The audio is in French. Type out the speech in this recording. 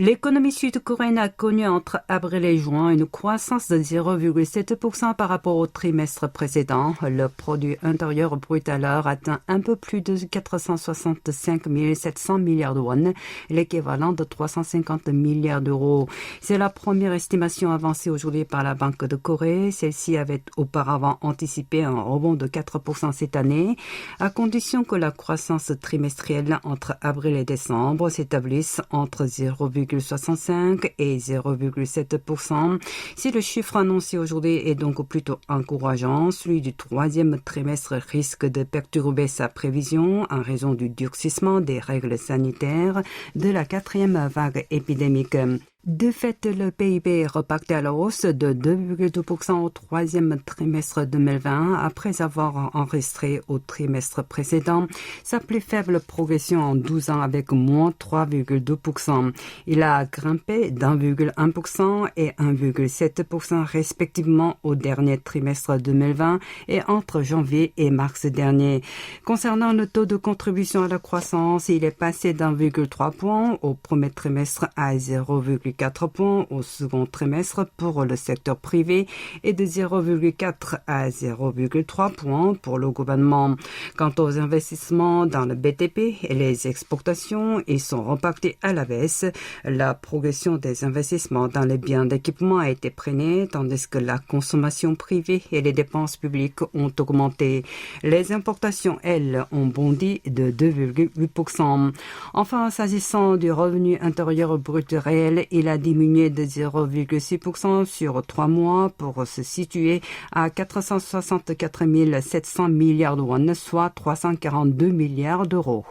L'économie sud-coréenne a connu entre avril et juin une croissance de 0,7% par rapport au trimestre précédent. Le produit intérieur brut alors atteint un peu plus de 465 700 milliards de won, l'équivalent de 350 milliards d'euros. C'est la première estimation avancée aujourd'hui par la Banque de Corée. Celle-ci avait auparavant anticipé un rebond de 4% cette année, à condition que la croissance trimestrielle entre avril et décembre s'établisse entre 0,65 et 0,7%. Si le chiffre annoncé aujourd'hui est donc plutôt encourageant, celui du troisième trimestre risque de perturber sa prévision en raison du durcissement des règles sanitaires de la quatrième vague épidémique. De fait, le PIB repartait à la hausse de 2,2% au troisième trimestre 2020 après avoir enregistré au trimestre précédent sa plus faible progression en 12 ans avec moins 3,2%. Il a grimpé d'1,1% et 1,7% respectivement au dernier trimestre 2020 et entre janvier et mars dernier. Concernant le taux de contribution à la croissance, il est passé d'1,3 point au premier trimestre à 0,4 points au second trimestre pour le secteur privé et de 0,4 à 0,3 points pour le gouvernement. Quant aux investissements dans le BTP et les exportations, ils sont repartis à la baisse. La progression des investissements dans les biens d'équipement a été freinée, tandis que la consommation privée et les dépenses publiques ont augmenté. Les importations, elles, ont bondi de 2,8%. Enfin, s'agissant du revenu intérieur brut réel, il a diminué de 0,6% sur 3 mois pour se situer à 464 700 milliards de won, soit 342 milliards d'euros.